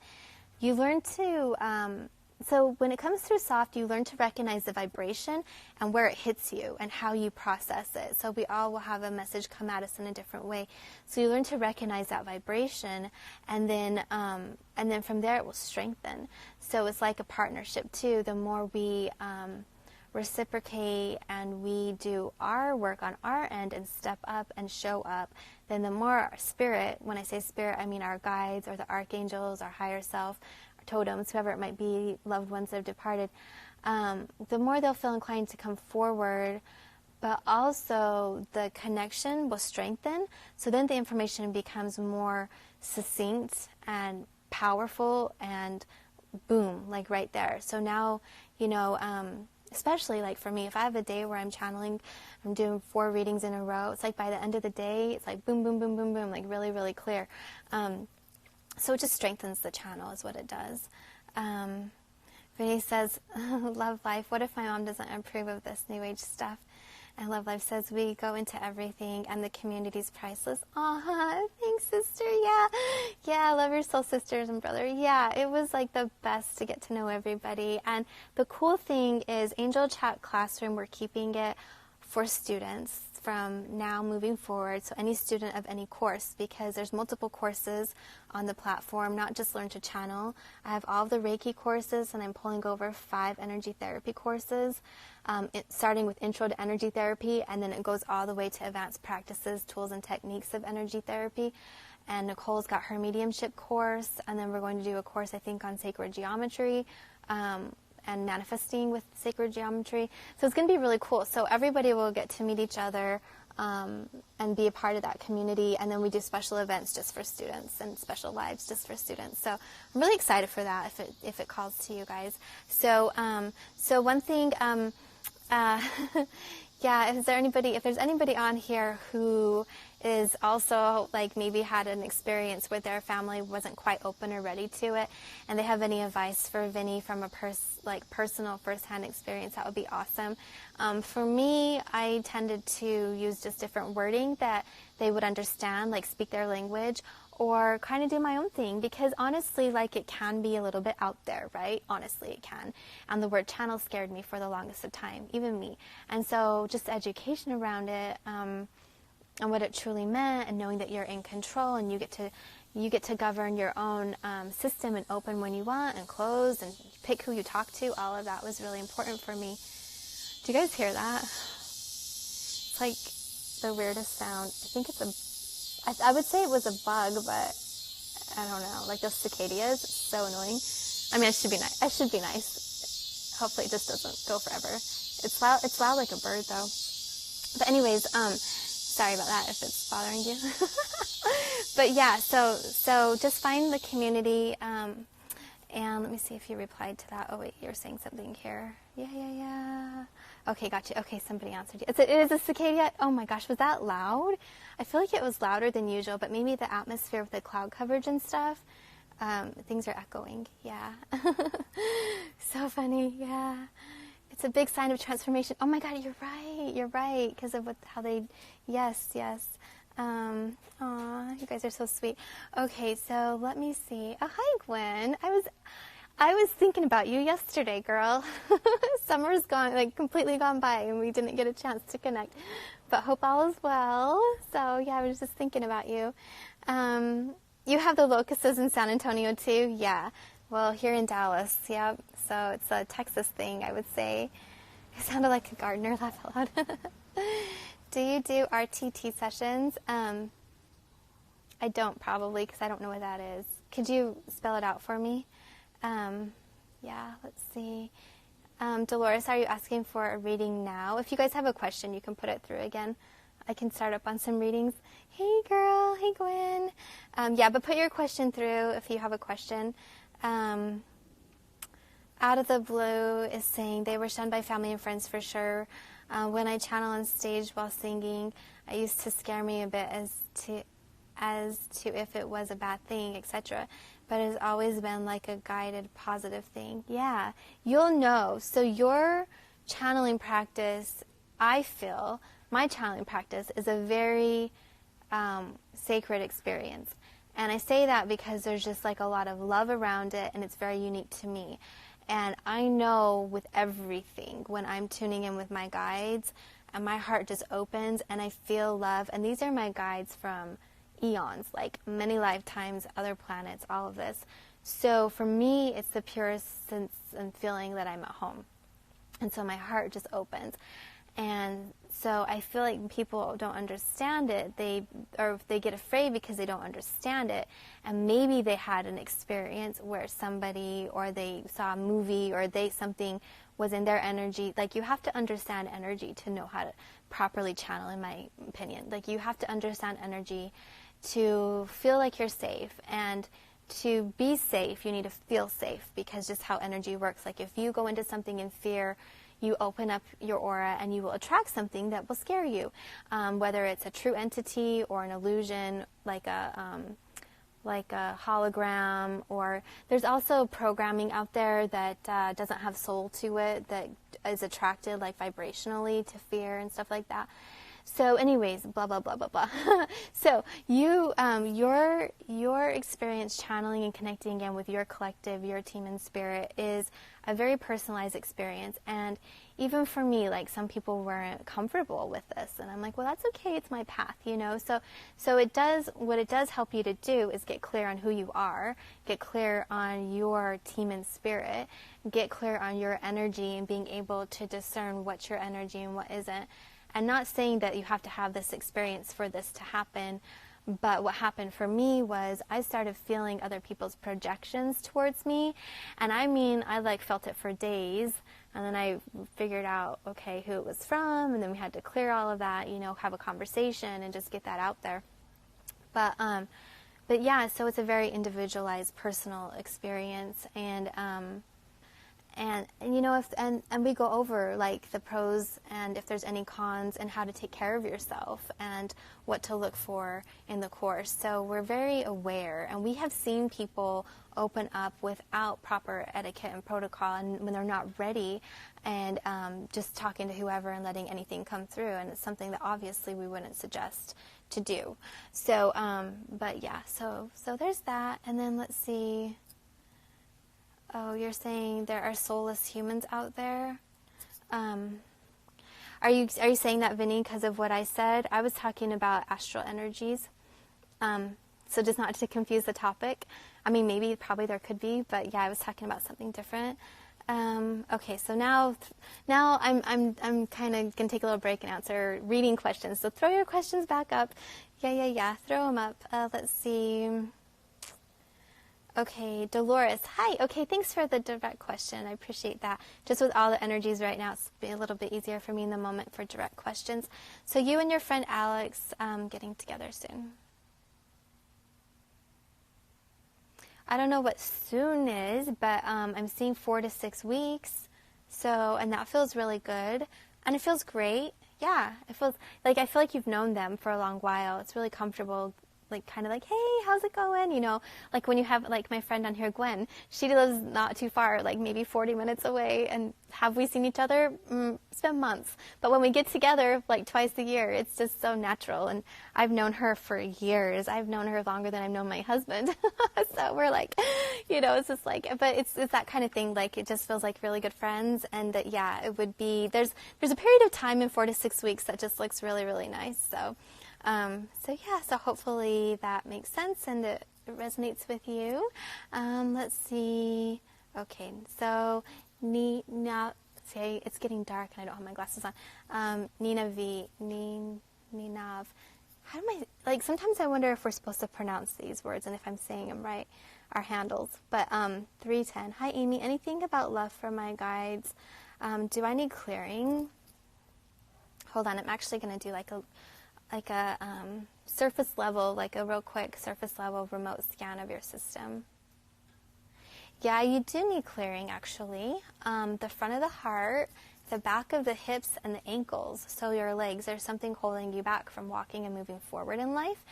you learn to, so when it comes through soft, you learn to recognize the vibration and where it hits you and how you process it. So we all will have a message come at us in a different way. So you learn to recognize that vibration, and then from there it will strengthen. So it's like a partnership too. The more we reciprocate and we do our work on our end and step up and show up, then the more our spirit, when I say spirit, I mean our guides or the archangels, our higher self, totems, whoever it might be, loved ones that have departed, the more they'll feel inclined to come forward, but also the connection will strengthen. So then the information becomes more succinct and powerful, and boom, like right there. So now, especially like for me, if I have a day where I'm channeling, I'm doing 4 readings in a row, it's like by the end of the day, it's like boom, boom, boom, boom, boom, like really, really clear. So it just strengthens the channel is what it does. Vinny says, love life. What if my mom doesn't approve of this new age stuff? And Love Life says, we go into everything and the community's priceless. Aw, thanks, sister. Yeah. Yeah, love your soul, sisters and brother. Yeah, it was like the best to get to know everybody. And the cool thing is Angel Chat Classroom, we're keeping it for students from now moving forward. So any student of any course, because there's multiple courses on the platform, not just Learn to Channel. I have all of the Reiki courses, and I'm pulling over 5 energy therapy courses. Starting with Intro to Energy Therapy, and then it goes all the way to Advanced Practices, Tools and Techniques of Energy Therapy. And Nicole's got her mediumship course, and then we're going to do a course, I think, on sacred geometry and manifesting with sacred geometry. So it's going to be really cool. So everybody will get to meet each other and be a part of that community. And then we do special events just for students and special lives just for students. So I'm really excited for that if it calls to you guys. So so one thing. Yeah, if there's anybody on here who is also like maybe had an experience where their family wasn't quite open or ready to it, and they have any advice for Vinny from a personal first-hand experience, that would be awesome. For me, I tended to use just different wording that they would understand, like speak their language, or kind of do my own thing, because honestly, like, it can be a little bit out there, right? Honestly, it can. And the word channel scared me for the longest of time, even me. And so just education around it, and what it truly meant, and knowing that you're in control and you get to govern your own system and open when you want and close and pick who you talk to. All of that was really important for me. Do you guys hear that? It's like the weirdest sound. I think it's I would say it was a bug, but I don't know. Like those cicadas, it's so annoying. I mean, I should be nice. Hopefully it just doesn't go forever. It's loud like a bird though. But anyways, sorry about that if it's bothering you. But yeah, so just find the community, and let me see if you replied to that. Oh wait, you're saying something here. Yeah. Okay, gotcha. Okay, somebody answered you. It is a cicada. Oh my gosh, was that loud? I feel like it was louder than usual, but maybe the atmosphere with the cloud coverage and stuff, things are echoing. Yeah. So funny. Yeah. It's a big sign of transformation. Oh my God, you're right. Because of how they, yes. Aw, you guys are so sweet. Okay, so let me see. Oh, hi, Gwen. I was thinking about you yesterday, girl. Summer's completely gone by, and we didn't get a chance to connect. But hope all is well. So, yeah, I was just thinking about you. You have the locusts in San Antonio, too? Yeah. Well, here in Dallas, yep. So it's a Texas thing, I would say. It sounded like a gardener, laugh out loud. Do you do RTT sessions? I don't, probably, because I don't know what that is. Could you spell it out for me? Yeah, let's see. Dolores, are you asking for a reading now? If you guys have a question, you can put it through again. I can start up on some readings. Hey, girl. Hey, Gwen. Yeah, but put your question through if you have a question. Out of the Blue is saying they were shunned by family and friends for sure. When I channel on stage while singing, it used to scare me a bit as to if it was a bad thing, etc. But it has always been like a guided, positive thing. Yeah, you'll know. So your channeling practice, I feel, my channeling practice is a very sacred experience. And I say that because there's just like a lot of love around it, and it's very unique to me. And I know with everything, when I'm tuning in with my guides, and my heart just opens, and I feel love. And these are my guides from eons, like many lifetimes, other planets, all of this. So for me, it's the purest sense and feeling that I'm at home. And so my heart just opens. And so I feel like people don't understand it, they get afraid because they don't understand it. And maybe they had an experience where somebody, or they saw a movie, or something was in their energy. Like, you have to understand energy to know how to properly channel, in my opinion. Like, you have to understand energy to feel like you're safe. And to be safe, you need to feel safe, because just how energy works. Like, if you go into something in fear, you open up your aura and you will attract something that will scare you, whether it's a true entity or an illusion, like like a hologram, or there's also programming out there that doesn't have soul to it, that is attracted like vibrationally to fear and stuff like that. So anyways, blah, blah, blah, blah, blah. So you, your experience channeling and connecting again with your collective, your team and spirit is a very personalized experience. And even for me, like some people weren't comfortable with this. And I'm like, well, that's okay. It's my path, you know? So it does, what it does help you to do is get clear on who you are, get clear on your team and spirit, get clear on your energy and being able to discern what's your energy and what isn't. And not saying that you have to have this experience for this to happen, but what happened for me was I started feeling other people's projections towards me. And I mean, I like felt it for days. And then I figured out, okay, who it was from. And then we had to clear all of that, you know, have a conversation and just get that out there. But yeah, so it's a very individualized personal experience. And you know, and we go over like the pros and if there's any cons and how to take care of yourself and what to look for in the course. So we're very aware, and we have seen people open up without proper etiquette and protocol, and when they're not ready, and just talking to whoever and letting anything come through. And it's something that obviously we wouldn't suggest to do. So, but yeah, so there's that. And then let's see. Oh, you're saying there are soulless humans out there? Are you saying that, Vinny, because of what I said? I was talking about astral energies. So just not to confuse the topic. I mean, maybe, probably there could be, but yeah, I was talking about something different. Okay, so now I'm kind of gonna take a little break and answer reading questions. So throw your questions back up. Yeah. Throw them up. Let's see. Okay, Dolores. Hi. Okay, thanks for the direct question. I appreciate that. Just with all the energies right now, it's a little bit easier for me in the moment for direct questions. So you and your friend Alex getting together soon. I don't know what soon is, but I'm seeing 4 to 6 weeks. So, and that feels really good. And it feels great. Yeah, it feels like, I feel like you've known them for a long while. It's really comfortable, like kind of like, hey, how's it going? You know, like when you have like my friend on here, Gwen, she lives not too far, like maybe 40 minutes away. And have we seen each other? It's been months. But when we get together like twice a year, it's just so natural. And I've known her for years. I've known her longer than I've known my husband. So we're like, you know, it's just like, but it's that kind of thing. Like it just feels like really good friends. And that, yeah, it would be, there's a period of time in 4 to 6 weeks that just looks really, really nice. So yeah, so hopefully that makes sense and it resonates with you. Let's see. Okay, so now, say it's getting dark and I don't have my glasses on. Ninav. How do I, like, sometimes I wonder if we're supposed to pronounce these words and if I'm saying them right, our handles. But 310. Hi, Amy. Anything about love for my guides? Do I need clearing? Hold on, I'm actually going to do like a surface level, like a real quick surface level remote scan of your system. Yeah, you do need clearing actually. The front of the heart, the back of the hips, and the ankles. So your legs, there's something holding you back from walking and moving forward in life.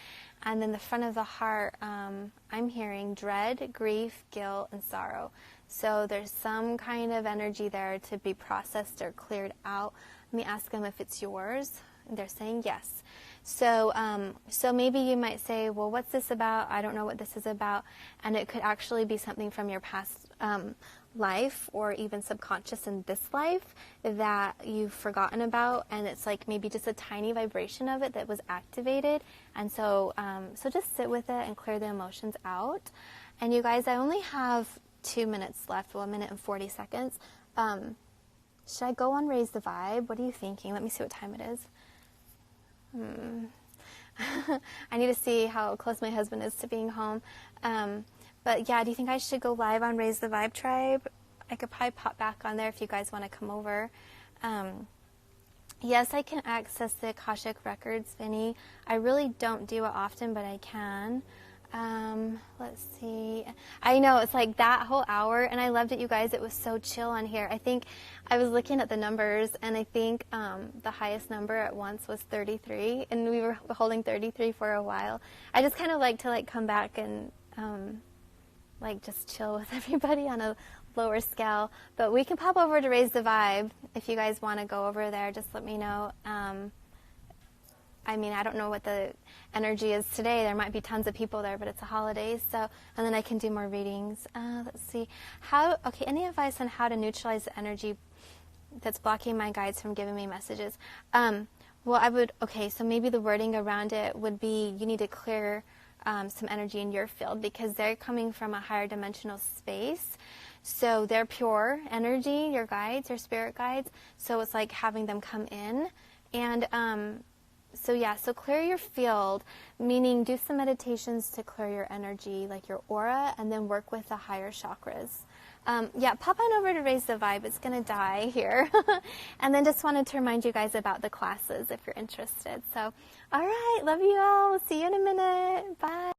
And then the front of the heart, I'm hearing dread, grief, guilt, and sorrow. So there's some kind of energy there to be processed or cleared out. Let me ask them if it's yours. They're saying yes. So maybe you might say, well, what's this about? I don't know what this is about. And it could actually be something from your past life or even subconscious in this life that you've forgotten about. And it's like maybe just a tiny vibration of it that was activated. And so just sit with it and clear the emotions out. And you guys, I only have 2 minutes left, 1 minute and 40 seconds. Should I go on Raise the Vibe? What are you thinking? Let me see what time it is. I need to see how close my husband is to being home. But yeah, do you think I should go live on Raise the Vibe Tribe? I could probably pop back on there if you guys want to come over. Yes, I can access the Akashic Records, Vinny. I really don't do it often, but I can. Let's see. I know, it's like that whole hour, and I loved it, you guys. It was so chill on here. I think I was looking at the numbers, and I think the highest number at once was 33, and we were holding 33 for a while. I just kind of like to come back and like just chill with everybody on a lower scale. But we can pop over to Raise the Vibe. If you guys want to go over there, just let me know. I mean, I don't know what the energy is today. There might be tons of people there, but it's a holiday. So, and then I can do more readings. Let's see. Okay, any advice on how to neutralize the energy that's blocking my guides from giving me messages? Well, okay, so maybe the wording around it would be you need to clear some energy in your field, because they're coming from a higher dimensional space. So they're pure energy, your guides, your spirit guides. So it's like having them come in. And so clear your field, meaning do some meditations to clear your energy, like your aura, and then work with the higher chakras. Pop on over to Raise the Vibe. It's going to die here. And then just wanted to remind you guys about the classes if you're interested. So, all right, love you all. We'll see you in a minute. Bye.